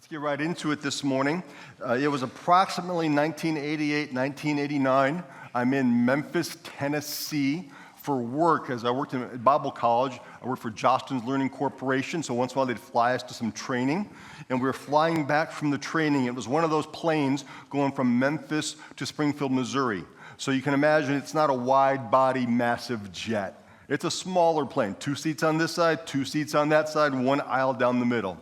Let's get right into it this morning. It was approximately 1988, 1989. I'm in Memphis, Tennessee for work. As I worked in Bible college, I worked for Jostens Learning Corporation, so once in a while they'd fly us to some training. And we were flying back from the training. It was one of those planes going from Memphis to Springfield, Missouri. So you can imagine it's not a wide-body, massive jet. It's a smaller plane, 2 seats on this side, 2 seats on that side, 1 aisle down the middle.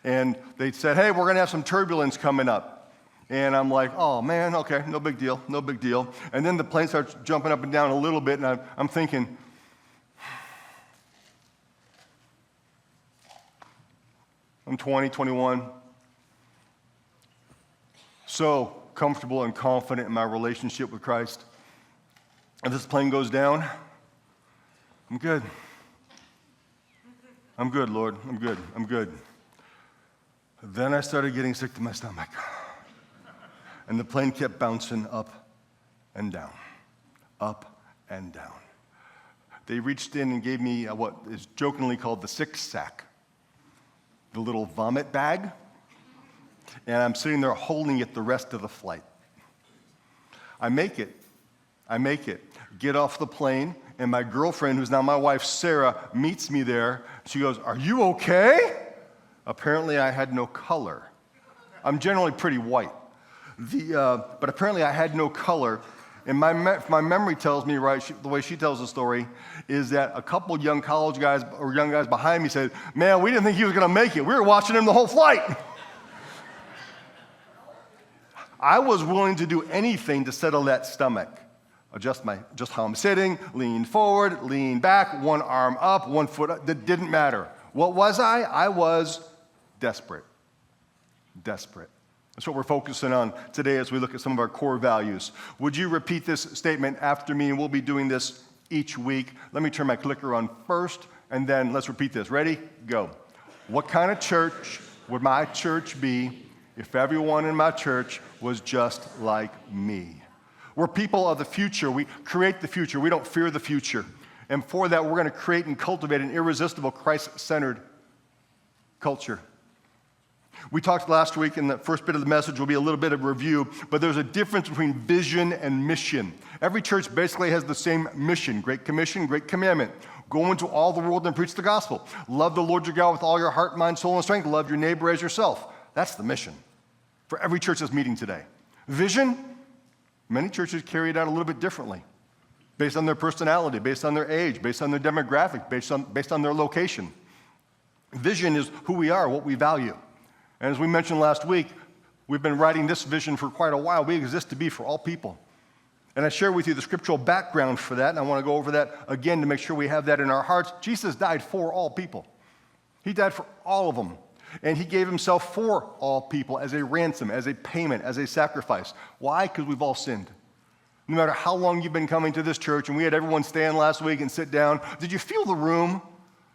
And they said, hey, we're going to have some turbulence coming up. And I'm like, oh, man, okay, no big deal, no big deal. And then the plane starts jumping up and down a little bit, and I'm thinking, I'm 20, 21, so comfortable and confident in my relationship with Christ. If this plane goes down, I'm good. I'm good, Lord, I'm good, I'm good. Then I started getting sick to my stomach. And the plane kept bouncing up and down, up and down. They reached in and gave me what is jokingly called the sick sack, the little vomit bag. And I'm sitting there holding it the rest of the flight. I make it, get off the plane, and my girlfriend, who's now my wife, Sarah, meets me there. She goes, "Are you okay?" Apparently, I had no color. I'm generally pretty white. But apparently, I had no color. And my memory tells me, right, the way she tells the story, is that a couple young college guys or young guys behind me said, "Man, we didn't think he was going to make it. We were watching him the whole flight." I was willing to do anything to settle that stomach. Adjust how I'm sitting, lean forward, lean back, one arm up, 1 foot up. That didn't matter. What was I? I was desperate. Desperate. That's what we're focusing on today as we look at some of our core values. Would you repeat this statement after me? And we'll be doing this each week. Let me turn my clicker on first, and then let's repeat this. Ready? Go. What kind of church would my church be if everyone in my church was just like me? We're people of the future. We create the future. We don't fear the future. And for that, we're going to create and cultivate an irresistible, Christ-centered culture. We talked last week, and the first bit of the message will be a little bit of review, but there's a difference between vision and mission. Every church basically has the same mission: Great Commission, Great Commandment. Go into all the world and preach the gospel. Love the Lord your God with all your heart, mind, soul, and strength. Love your neighbor as yourself. That's the mission for every church that's meeting today. Vision, many churches carry it out a little bit differently, based on their personality, based on their age, based on their demographic, based on their location. Vision is who we are, what we value. And as we mentioned last week, we've been writing this vision for quite a while. We exist to be for all people. And I share with you the scriptural background for that, and I want to go over that again to make sure we have that in our hearts. Jesus died for all people. He died for all of them. And he gave himself for all people as a ransom, as a payment, as a sacrifice. Why? Because we've all sinned. No matter how long you've been coming to this church, and we had everyone stand last week and sit down, did you feel the room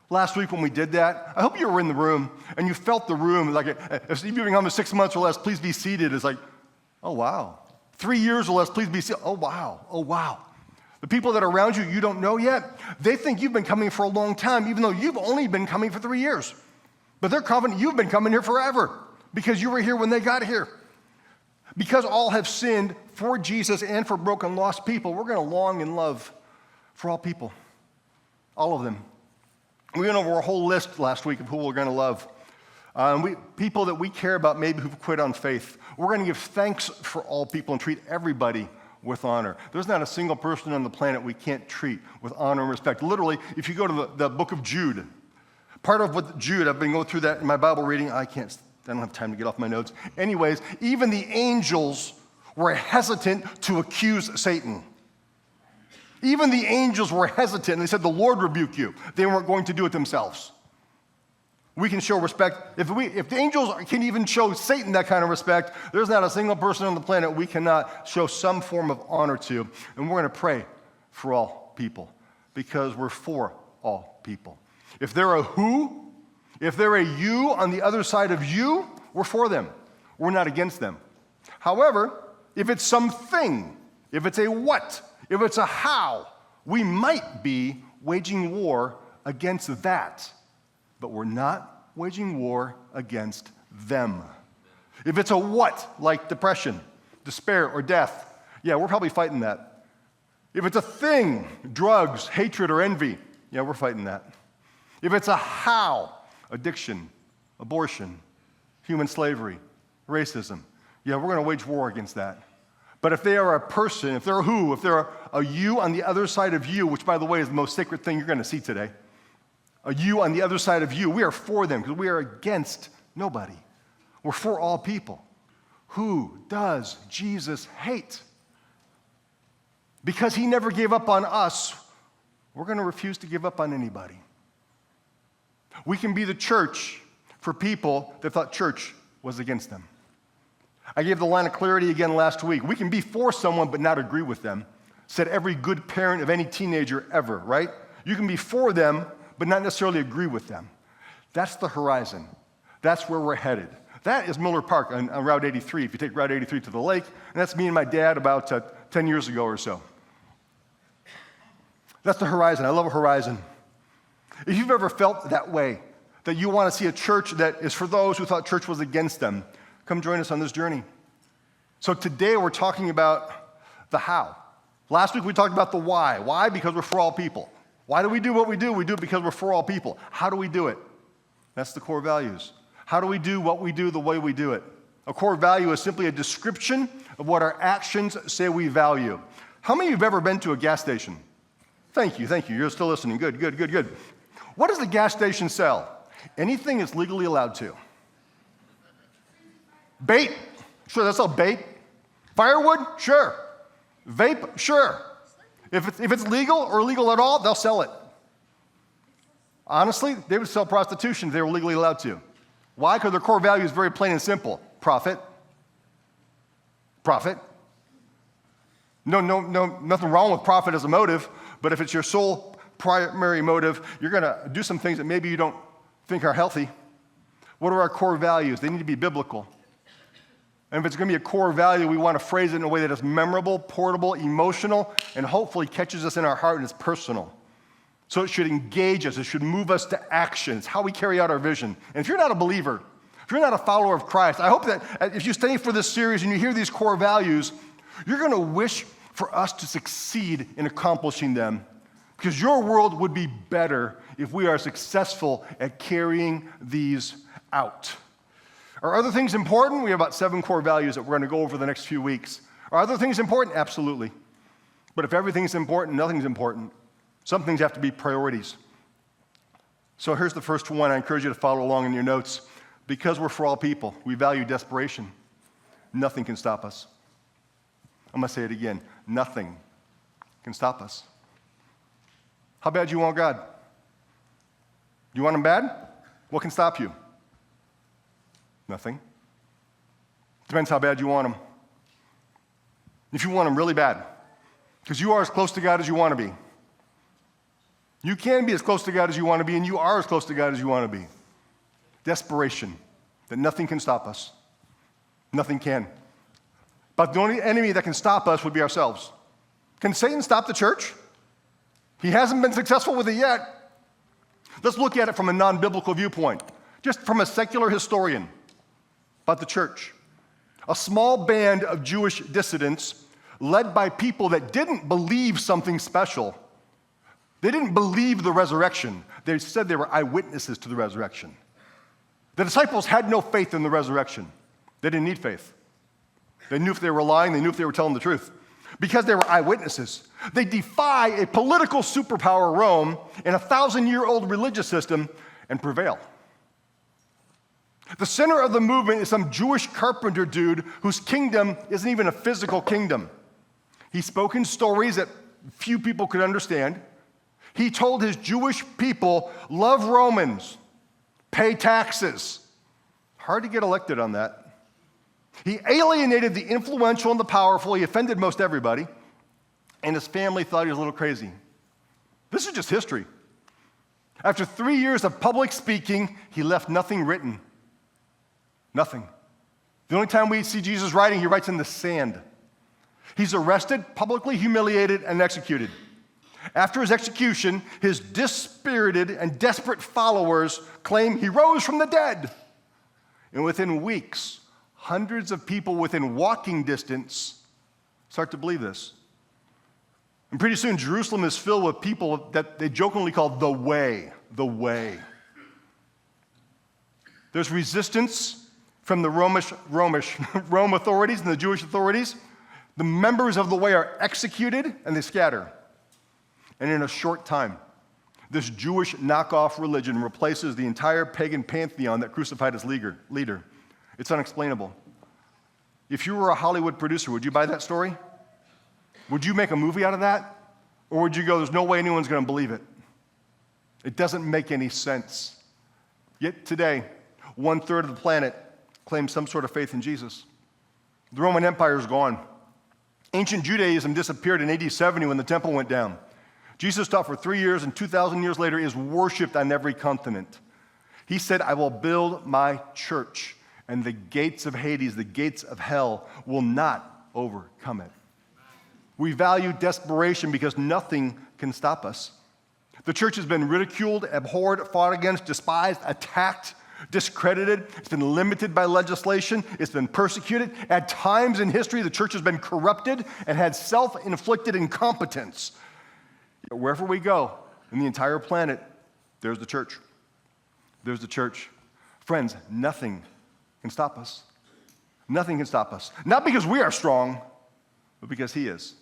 last week when we did that? I hope you were in the room, and you felt the room. Like, if you've been coming 6 months or less, please be seated. It's like, oh, wow. 3 years or less, please be seated. Oh, wow. Oh, wow. The people that are around you, you don't know yet, they think you've been coming for a long time, even though you've only been coming for 3 years. But they're confident you've been coming here forever because you were here when they got here. Because all have sinned for Jesus and for broken, lost people, we're going to long and love for all people, all of them. We went over a whole list last week of who we're going to love. People that we care about, maybe who've quit on faith. We're going to give thanks for all people and treat everybody with honor. There's not a single person on the planet we can't treat with honor and respect. Literally, if you go to the book of Jude, part of what Jude, I've been going through that in my Bible reading. I don't have time to get off my notes. Anyways, even the angels were hesitant to accuse Satan. Even the angels were hesitant, and they said, "The Lord rebuke you." They weren't going to do it themselves. We can show respect. If the angels can even show Satan that kind of respect, there's not a single person on the planet we cannot show some form of honor to. And we're going to pray for all people because we're for all people. If they're a who, if they're a you on the other side of you, we're for them. We're not against them. However, if it's something, if it's a what, if it's a how, we might be waging war against that. But we're not waging war against them. If it's a what, like depression, despair, or death, yeah, we're probably fighting that. If it's a thing, drugs, hatred, or envy, yeah, we're fighting that. If it's a how, addiction, abortion, human slavery, racism, yeah, we're going to wage war against that. But if they are a person, if they're a who, if they're a you on the other side of you, which, by the way, is the most sacred thing you're going to see today, a you on the other side of you, we are for them because we are against nobody. We're for all people. Who does Jesus hate? Because he never gave up on us, we're going to refuse to give up on anybody. We can be the church for people that thought church was against them. I gave the line of clarity again last week. We can be for someone but not agree with them, said every good parent of any teenager ever, right? You can be for them but not necessarily agree with them. That's the horizon. That's where we're headed. That is Miller Park on Route 83, if you take Route 83 to the lake, and that's me and my dad about 10 years ago or so. That's the horizon. I love a horizon. If you've ever felt that way, that you want to see a church that is for those who thought church was against them, come join us on this journey. So today we're talking about the how. Last week we talked about the why. Why? Because we're for all people. Why do we do what we do? We do it because we're for all people. How do we do it? That's the core values. How do we do what we do the way we do it? A core value is simply a description of what our actions say we value. How many of you have ever been to a gas station? Thank you. You're still listening. Good. What does the gas station sell? Anything it's legally allowed to. Bait? Sure, they'll sell bait. Firewood? Sure. Vape? Sure. If it's legal or illegal at all, they'll sell it. Honestly, they would sell prostitution if they were legally allowed to. Why? Because their core value is very plain and simple. Profit. No, nothing wrong with profit as a motive, but if it's your sole primary motive, you're going to do some things that maybe you don't think are healthy. What are our core values? They need to be biblical. And if it's going to be a core value, we want to phrase it in a way that is memorable, portable, emotional, and hopefully catches us in our heart and is personal. So it should engage us. It should move us to action. It's how we carry out our vision. And if you're not a believer, if you're not a follower of Christ, I hope that if you stay for this series and you hear these core values, you're going to wish for us to succeed in accomplishing them, because your world would be better if we are successful at carrying these out. Are other things important? We have about 7 core values that we're going to go over the next few weeks. Are other things important? Absolutely. But if everything's important, nothing's important. Some things have to be priorities. So here's the first one. I encourage you to follow along in your notes. Because we're for all people, we value desperation. Nothing can stop us. I'm going to say it again. Nothing can stop us. How bad do you want God? You want him bad? What can stop you? Nothing. Depends how bad you want him. If you want him really bad, because you are as close to God as you want to be. You can be as close to God as you want to be, and you are as close to God as you want to be. Desperation, that nothing can stop us. Nothing can. But the only enemy that can stop us would be ourselves. Can Satan stop the church? He hasn't been successful with it yet. Let's look at it from a non-biblical viewpoint, just from a secular historian about the church. A small band of Jewish dissidents led by people that didn't believe something special. They didn't believe the resurrection. They said they were eyewitnesses to the resurrection. The disciples had no faith in the resurrection. They didn't need faith. They knew if they were lying, they knew if they were telling the truth. Because they were eyewitnesses, they defy a political superpower, Rome, and a 1,000-year-old religious system and prevail. The center of the movement is some Jewish carpenter dude whose kingdom isn't even a physical kingdom. He spoke in stories that few people could understand. He told his Jewish people, love Romans, pay taxes. Hard to get elected on that. He alienated the influential and the powerful. He offended most everybody. And his family thought he was a little crazy. This is just history. After 3 years of public speaking, he left nothing written. Nothing. The only time we see Jesus writing, he writes in the sand. He's arrested, publicly humiliated, and executed. After his execution, his dispirited and desperate followers claim he rose from the dead. And within weeks, hundreds of people within walking distance start to believe this. And pretty soon, Jerusalem is filled with people that they jokingly call the way, the way. There's resistance from the Rome authorities and the Jewish authorities. The members of the way are executed and they scatter. And in a short time, this Jewish knockoff religion replaces the entire pagan pantheon that crucified its leader. It's unexplainable. If you were a Hollywood producer, would you buy that story? Would you make a movie out of that? Or would you go, there's no way anyone's going to believe it? It doesn't make any sense. Yet today, 1/3 of the planet claims some sort of faith in Jesus. The Roman Empire is gone. Ancient Judaism disappeared in AD 70 when the temple went down. Jesus taught for 3 years, and 2,000 years later is worshipped on every continent. He said, I will build my church, and the gates of Hades, the gates of hell, will not overcome it. We value desperation because nothing can stop us. The church has been ridiculed, abhorred, fought against, despised, attacked, discredited. It's been limited by legislation. It's been persecuted. At times in history, the church has been corrupted and had self-inflicted incompetence. Yet wherever we go in the entire planet, there's the church. There's the church. Friends, nothing can stop us. Nothing can stop us. Not because we are strong, but because He is.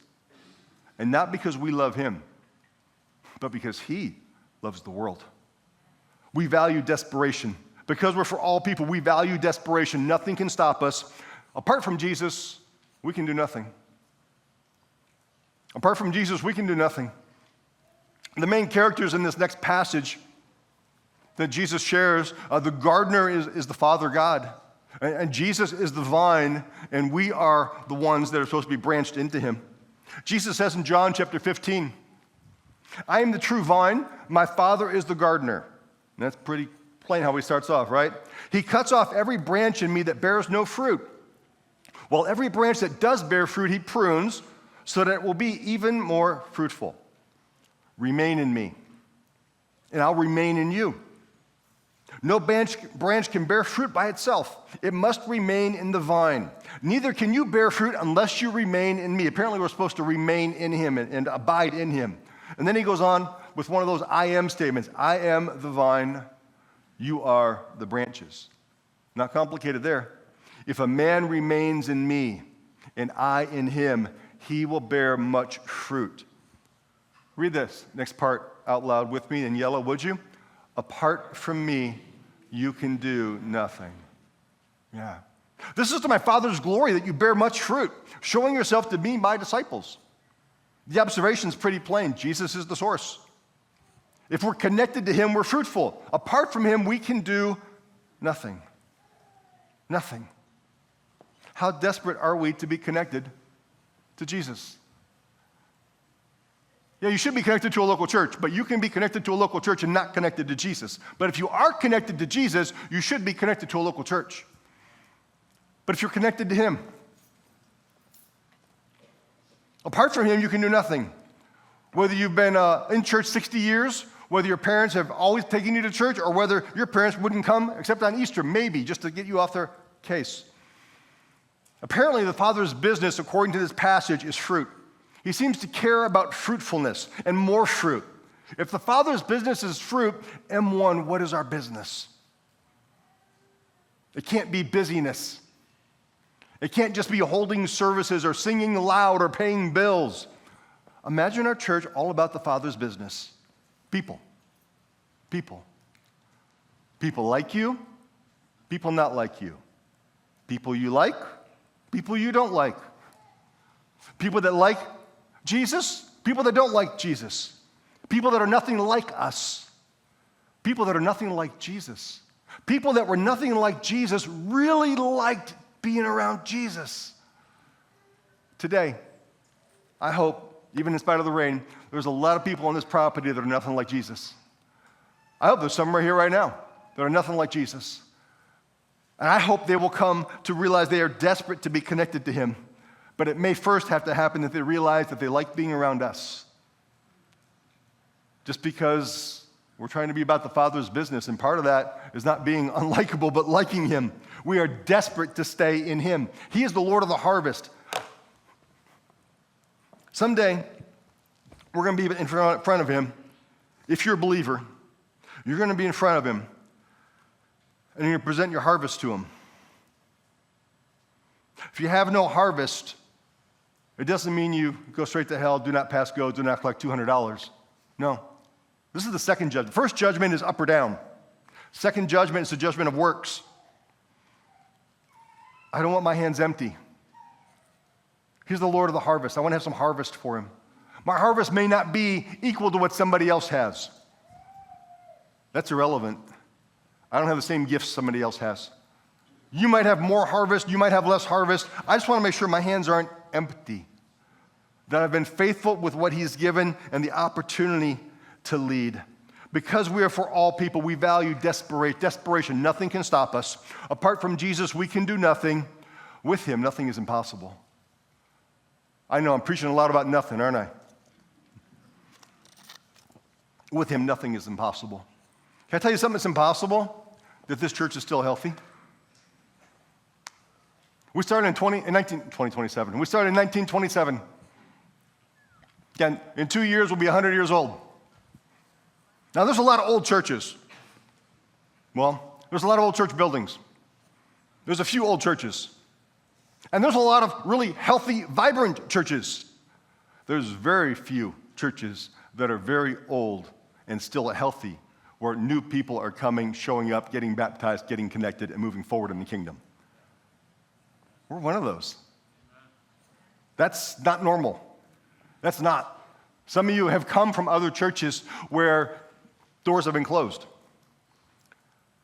And not because we love Him, but because He loves the world. We value desperation. Because we're for all people, we value desperation. Nothing can stop us. Apart from Jesus, we can do nothing. Apart from Jesus, we can do nothing. The main characters in this next passage that Jesus shares, the gardener is the Father God. And Jesus is the vine, and we are the ones that are supposed to be branched into Him. Jesus says in John chapter 15, I am the true vine, my Father is the gardener. And that's pretty plain how He starts off, right? He cuts off every branch in me that bears no fruit, while every branch that does bear fruit He prunes so that it will be even more fruitful. Remain in me, and I'll remain in you. No branch can bear fruit by itself. It must remain in the vine. Neither can you bear fruit unless you remain in me. Apparently, we're supposed to remain in Him and abide in Him. And then He goes on with one of those I am statements. I am the vine, you are the branches. Not complicated there. If a man remains in me and I in him, he will bear much fruit. Read this next part out loud with me in yellow, would you? Apart from me, you can do nothing. Yeah. This is to my Father's glory that you bear much fruit, showing yourself to be my disciples. The observation is pretty plain. Jesus is the source. If we're connected to Him, we're fruitful. Apart from Him, we can do nothing. Nothing. How desperate are we to be connected to Jesus? Yeah, you should be connected to a local church, but you can be connected to a local church and not connected to Jesus. But if you are connected to Jesus, you should be connected to a local church. But if you're connected to Him, apart from Him, you can do nothing. Whether you've been in church 60 years, whether your parents have always taken you to church, or whether your parents wouldn't come except on Easter, maybe, just to get you off their case. Apparently, the Father's business, according to this passage, is fruit. He seems to care about fruitfulness and more fruit. If the Father's business is fruit, M1, what is our business? It can't be busyness. It can't just be holding services or singing loud or paying bills. Imagine our church all about the Father's business. People. People. People like you, people not like you. People you like, people you don't like. People that like Jesus, people that don't like Jesus. People that are nothing like us. People that are nothing like Jesus. People that were nothing like Jesus really liked being around Jesus. Today, I hope, even in spite of the rain, there's a lot of people on this property that are nothing like Jesus. I hope there's some right here right now that are nothing like Jesus. And I hope they will come to realize they are desperate to be connected to Him. But it may first have to happen that they realize that they like being around us. Just because We're trying to be about the Father's business, and part of that is not being unlikable, but liking him. We are desperate to stay in him. He is the Lord of the harvest. Someday, we're going to be in front of him. If you're a believer, you're going to be in front of him, and you're going to present your harvest to him. If you have no harvest, it doesn't mean you go straight to hell, do not pass go, do not collect $200. No. This is the second judgment. First judgment is up or down. Second judgment is the judgment of works. I don't want my hands empty. He's the Lord of the harvest. I want to have some harvest for him. My harvest may not be equal to what somebody else has. That's irrelevant. I don't have the same gifts somebody else has. You might have more harvest, you might have less harvest. I just want to make sure my hands aren't empty, that I've been faithful with what he's given and the opportunity to lead. Because we are for all people, we value desperation. Nothing can stop us. Apart from Jesus, we can do nothing. With him, nothing is impossible. I know I'm preaching a lot about nothing, aren't I? With him, nothing is impossible. Can I tell you something that's impossible? That this church is still healthy. We started in 2027. We started in 1927. Again, in 2 years, we'll be 100 years old. Now, there's a lot of old churches. Well, there's a lot of old church buildings. There's a few old churches. And there's a lot of really healthy, vibrant churches. There's very few churches that are very old and still healthy, where new people are coming, showing up, getting baptized, getting connected, and moving forward in the kingdom. We're one of those. That's not normal. That's not. Some of you have come from other churches where doors have been closed,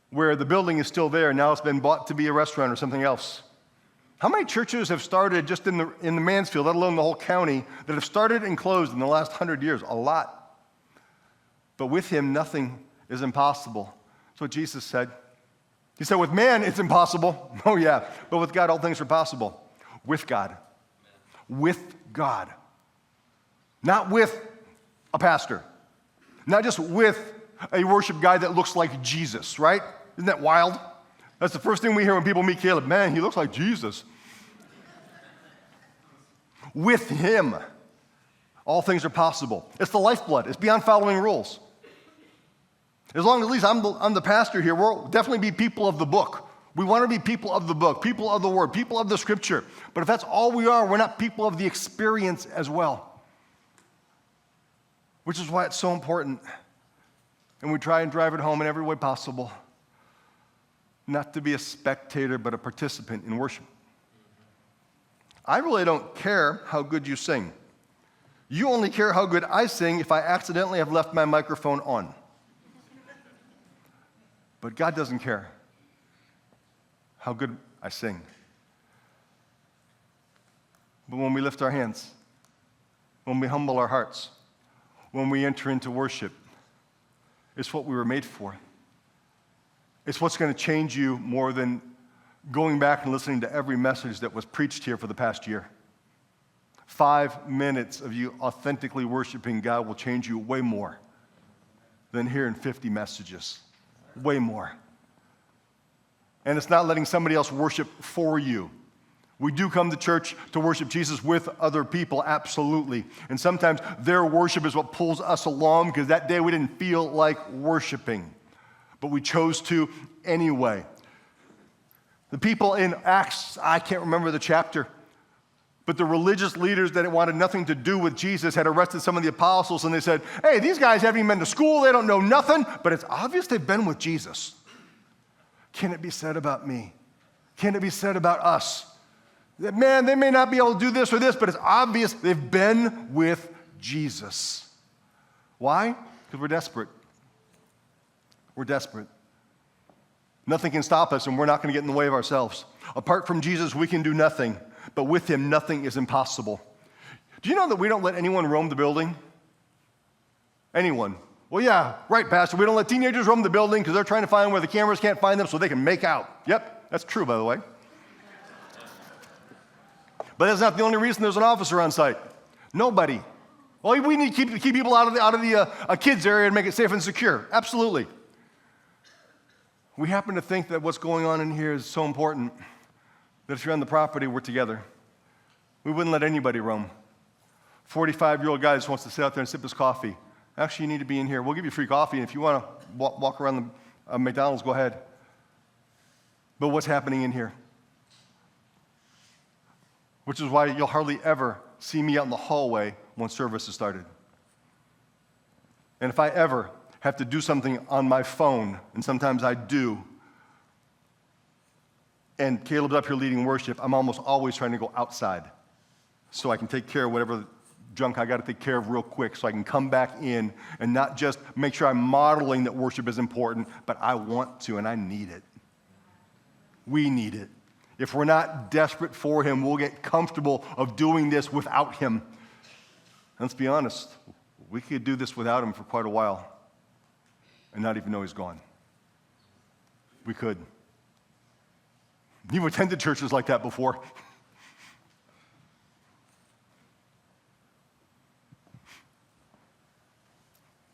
where the building is still there, now it's been bought to be a restaurant or something else. How many churches have started just in the Mansfield, let alone the whole county, that have started and closed in the last 100 years? A lot. But with him, nothing is impossible. That's what Jesus said. He said, with man, it's impossible. Oh, yeah. But with God, all things are possible. With God. With God. Not with a pastor. Not just with a worship guy that looks like Jesus, right? Isn't that wild? That's the first thing we hear when people meet Caleb. Man, he looks like Jesus. With him, all things are possible. It's the lifeblood. It's beyond following rules. As long as at least I'm the pastor here, we'll definitely be people of the book. We want to be people of the book, people of the word, people of the scripture. But if that's all we are, we're not people of the experience as well. Which is why it's so important. And we try and drive it home in every way possible. Not to be a spectator, but a participant in worship. I really don't care how good you sing. You only care how good I sing if I accidentally have left my microphone on. But God doesn't care how good I sing. But when we lift our hands, when we humble our hearts, when we enter into worship, it's what we were made for. It's what's going to change you more than going back and listening to every message that was preached here for the past year. 5 minutes of you authentically worshiping God will change you way more than hearing 50 messages. Way more. And it's not letting somebody else worship for you. We do come to church to worship Jesus with other people, absolutely. And sometimes their worship is what pulls us along because that day we didn't feel like worshiping. But we chose to anyway. The people in Acts, I can't remember the chapter, but the religious leaders that wanted nothing to do with Jesus had arrested some of the apostles, and they said, hey, these guys haven't even been to school, they don't know nothing, but it's obvious they've been with Jesus. Can it be said about me? Can it be said about us? That, man, they may not be able to do this or this, but it's obvious they've been with Jesus. Why? Because we're desperate. We're desperate. Nothing can stop us, and we're not going to get in the way of ourselves. Apart from Jesus, we can do nothing. But with him, nothing is impossible. Do you know that we don't let anyone roam the building? Anyone. Well, yeah, right, Pastor. We don't let teenagers roam the building because they're trying to find where the cameras can't find them so they can make out. Yep, that's true, by the way. But that's not the only reason there's an officer on site. Nobody Well, we need to keep people out of the kids area and make it safe and secure. Absolutely. We happen to think that what's going on in here is so important that if you're on the property, we're together. We wouldn't let anybody roam. 45-year-old guy just wants to sit out there and sip his coffee. Actually, you need to be in here. We'll give you free coffee, and if you want to walk around the McDonald's, go ahead. But what's happening in here? Which is why you'll hardly ever see me out in the hallway when service has started. And if I ever have to do something on my phone, and sometimes I do, and Caleb's up here leading worship, I'm almost always trying to go outside so I can take care of whatever junk I got to take care of real quick so I can come back in and not just make sure I'm modeling that worship is important, but I want to and I need it. We need it. If we're not desperate for him, we'll get comfortable of doing this without him. And let's be honest, we could do this without him for quite a while and not even know he's gone. We could. You've attended churches like that before.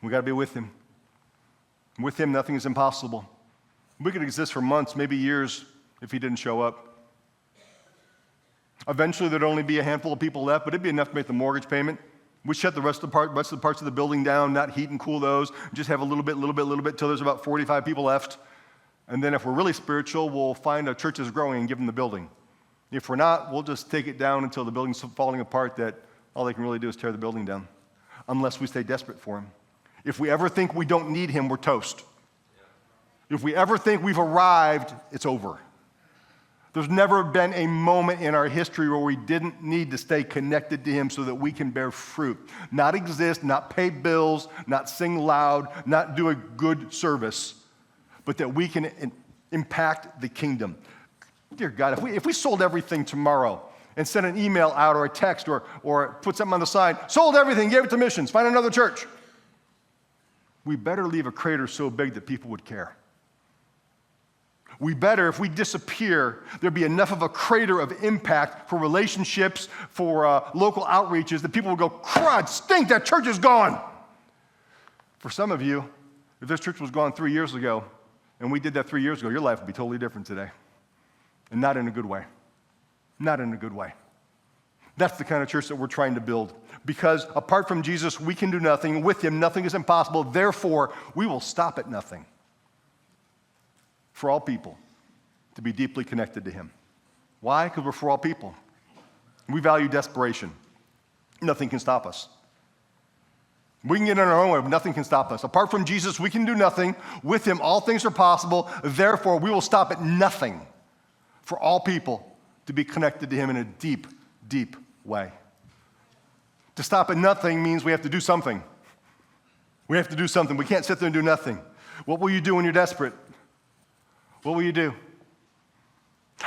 We got to be with him. With him, nothing is impossible. We could exist for months, maybe years, if he didn't show up. Eventually, there'd only be a handful of people left, but it'd be enough to make the mortgage payment. We'd shut the rest of the parts of the building down, not heat and cool those, just have a little bit, till there's about 45 people left. And then if we're really spiritual, we'll find a church that's growing and give them the building. If we're not, we'll just take it down until the building's falling apart that all they can really do is tear the building down, unless we stay desperate for him. If we ever think we don't need him, we're toast. If we ever think we've arrived, it's over. There's never been a moment in our history where we didn't need to stay connected to him so that we can bear fruit. Not exist, not pay bills, not sing loud, not do a good service, but that we can impact the kingdom. Dear God, if we sold everything tomorrow and sent an email out or a text or put something on the side, sold everything, gave it to missions, find another church, we better leave a crater so big that people would care. We better, if we disappear, there'd be enough of a crater of impact for relationships, for local outreaches, that people would go, crud, stink, that church is gone. For some of you, if this church was gone 3 years ago, and we did that 3 years ago, your life would be totally different today. And not in a good way. Not in a good way. That's the kind of church that we're trying to build. Because apart from Jesus, we can do nothing. With him, nothing is impossible. Therefore, we will stop at nothing. For all people to be deeply connected to him. Why? Because we're for all people. We value desperation. Nothing can stop us. We can get in our own way, but nothing can stop us. Apart from Jesus, we can do nothing. With him, all things are possible. Therefore, we will stop at nothing for all people to be connected to him in a deep, deep way. To stop at nothing means we have to do something. We have to do something. We can't sit there and do nothing. What will you do when you're desperate? What will you do?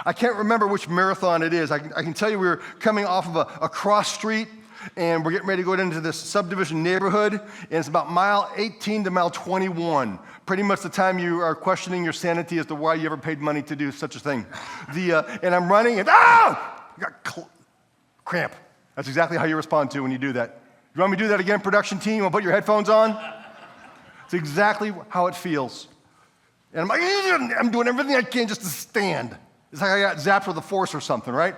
I can't remember which marathon it is. I can tell you we were coming off of a cross street, and we're getting ready to go into this subdivision neighborhood, and it's about mile 18 to mile 21. Pretty much the time you are questioning your sanity as to why you ever paid money to do such a thing. And I'm running, and I got cramp. That's exactly how you respond to when you do that. You want me to do that again, production team? You want to put your headphones on? It's exactly how it feels. And I'm like, I'm doing everything I can just to stand. It's like I got zapped with a force or something, right?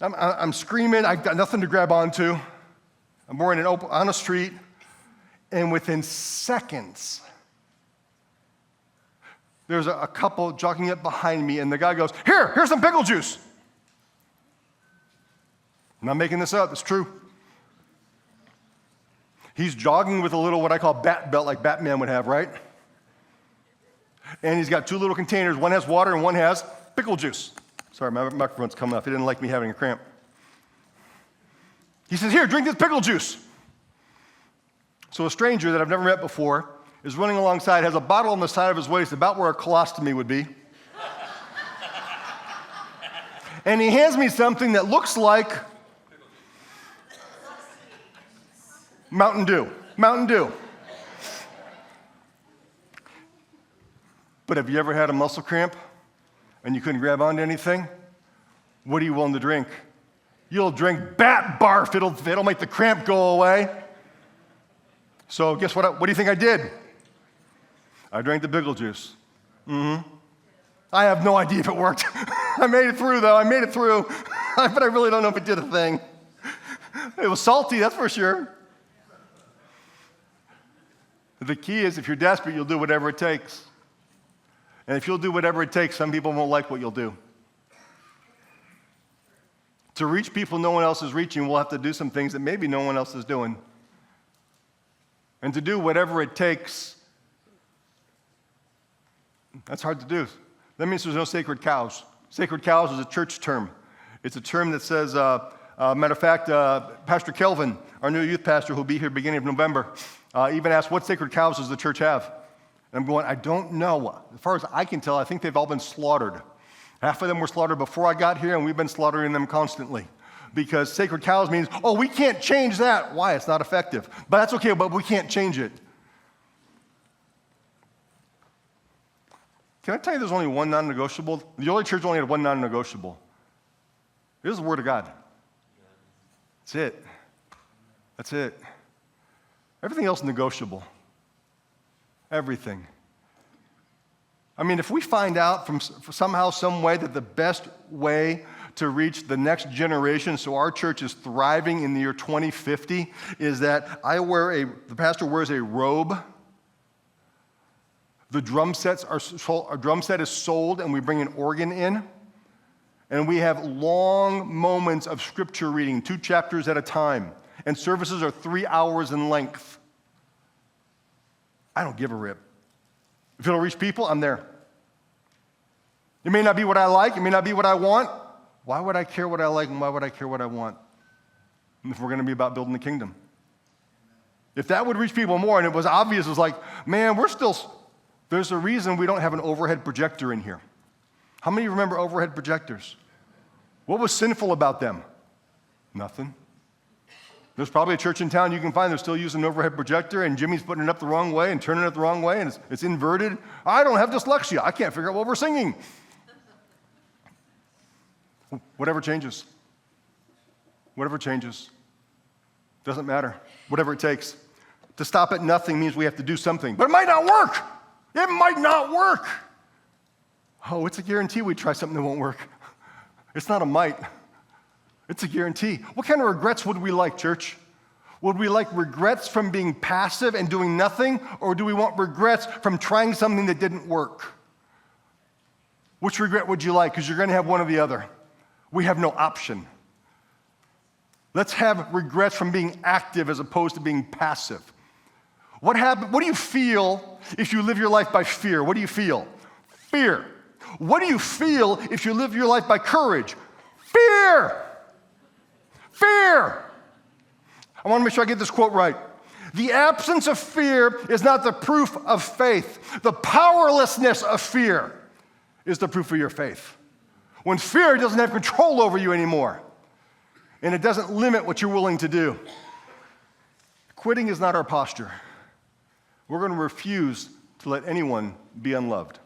I'm screaming. I've got nothing to grab onto. I'm wearing on a street. And within seconds, there's a couple jogging up behind me, and the guy goes, here's some pickle juice. I'm not making this up. It's true. He's jogging with a little what I call bat belt, like Batman would have, right? And he's got two little containers. One has water and one has pickle juice. Sorry, my microphone's coming up. He didn't like me having a cramp. He says, here, drink this pickle juice. So a stranger that I've never met before is running alongside, has a bottle on the side of his waist, about where a colostomy would be. And he hands me something that looks like Mountain Dew. Mountain Dew. But have you ever had a muscle cramp and you couldn't grab onto anything? What are you willing to drink? You'll drink bat barf. It'll make the cramp go away. So guess what? What do you think I did? I drank the Biggle juice. I have no idea if it worked. I made it through, though. I made it through. But I really don't know if it did a thing. It was salty, that's for sure. The key is if you're desperate, you'll do whatever it takes. And if you'll do whatever it takes, some people won't like what you'll do. To reach people no one else is reaching, we'll have to do some things that maybe no one else is doing. And to do whatever it takes, that's hard to do. That means there's no sacred cows. Sacred cows is a church term. It's a term that says, matter of fact, Pastor Kelvin, our new youth pastor who'll be here beginning of November, even asked, what sacred cows does the church have? And I'm going, I don't know. As far as I can tell, I think they've all been slaughtered. Half of them were slaughtered before I got here, and we've been slaughtering them constantly. Because sacred cows means, oh, we can't change that. Why? It's not effective. But that's okay, but we can't change it. Can I tell you there's only one non-negotiable? The early church only had one non-negotiable. It was the Word of God. That's it. That's it. Everything else negotiable. Everything. I mean, if we find out from somehow, some way that the best way to reach the next generation so our church is thriving in the year 2050 is that the pastor wears a robe. The drum set is sold and we bring an organ in. And we have long moments of scripture reading, 2 chapters at a time. And services are 3 hours in length. I don't give a rip. If it'll reach people, I'm there. It may not be what I like. It may not be what I want. Why would I care what I like and why would I care what I want if we're going to be about building the kingdom? If that would reach people more and it was obvious, it was like, man, there's a reason we don't have an overhead projector in here. How many of you remember overhead projectors? What was sinful about them? Nothing. There's probably a church in town you can find they're still using an overhead projector and Jimmy's putting it up the wrong way and turning it the wrong way and it's inverted. I don't have dyslexia. I can't figure out what we're singing. Whatever changes. Whatever changes. Doesn't matter. Whatever it takes. To stop at nothing means we have to do something. But it might not work. It might not work. Oh, it's a guarantee we try something that won't work. It's not a might. It's a guarantee. What kind of regrets would we like, church? Would we like regrets from being passive and doing nothing? Or do we want regrets from trying something that didn't work? Which regret would you like? Because you're going to have one or the other. We have no option. Let's have regrets from being active as opposed to being passive. What do you feel if you live your life by fear? What do you feel? Fear. What do you feel if you live your life by courage? Fear. Fear. I want to make sure I get this quote right. The absence of fear is not the proof of faith. The powerlessness of fear is the proof of your faith. When fear doesn't have control over you anymore, and it doesn't limit what you're willing to do. Quitting is not our posture. We're going to refuse to let anyone be unloved.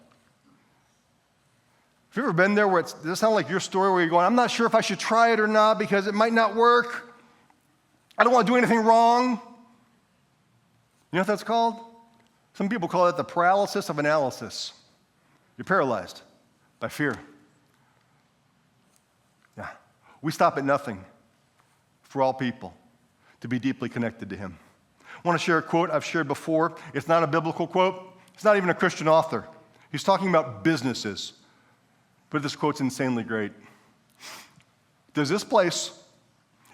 Have you ever been there where does it sound like your story where you're going, I'm not sure if I should try it or not because it might not work. I don't want to do anything wrong. You know what that's called? Some people call it the paralysis of analysis. You're paralyzed by fear. Yeah. We stop at nothing for all people to be deeply connected to Him. I want to share a quote I've shared before. It's not a biblical quote. It's not even a Christian author. He's talking about businesses. But this quote's insanely great. Does this place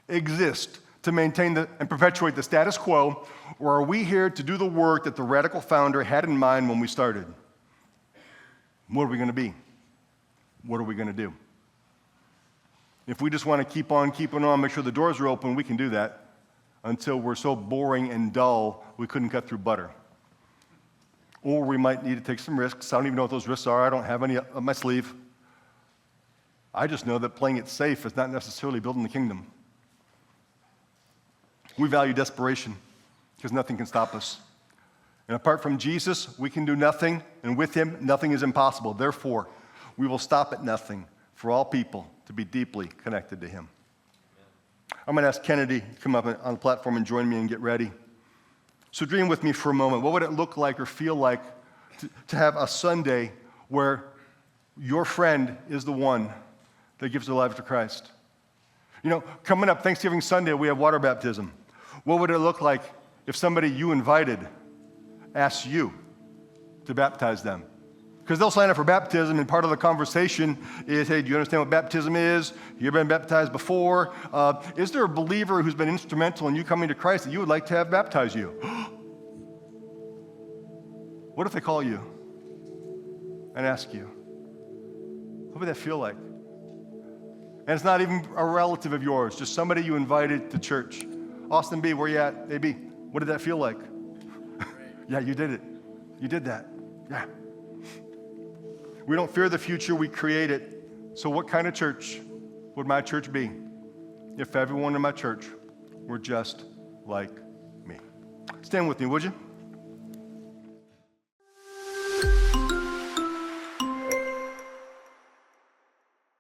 exist to maintain and perpetuate the status quo, or are we here to do the work that the radical founder had in mind when we started? What are we going to be? What are we going to do? If we just want to keep on keeping on, make sure the doors are open, we can do that until we're so boring and dull we couldn't cut through butter. Or we might need to take some risks. I don't even know what those risks are. I don't have any up my sleeve. I just know that playing it safe is not necessarily building the kingdom. We value desperation because nothing can stop us. And apart from Jesus, we can do nothing, and with Him, nothing is impossible. Therefore, we will stop at nothing for all people to be deeply connected to Him. I'm going to ask Kennedy to come up on the platform and join me and get ready. So dream with me for a moment. What would it look like or feel like to have a Sunday where your friend is the one that gives their life to Christ? You know, coming up Thanksgiving Sunday, we have water baptism. What would it look like if somebody you invited asks you to baptize them? Because they'll sign up for baptism, and part of the conversation is, hey, do you understand what baptism is? You ever been baptized before? Is there a believer who's been instrumental in you coming to Christ that you would like to have baptize you? What if they call you and ask you? What would that feel like? And it's not even a relative of yours, just somebody you invited to church. Austin B., where you at? A B, what did that feel like? Yeah, you did it. You did that. Yeah. We don't fear the future, we create it. So what kind of church would my church be if everyone in my church were just like me? Stand with me, would you?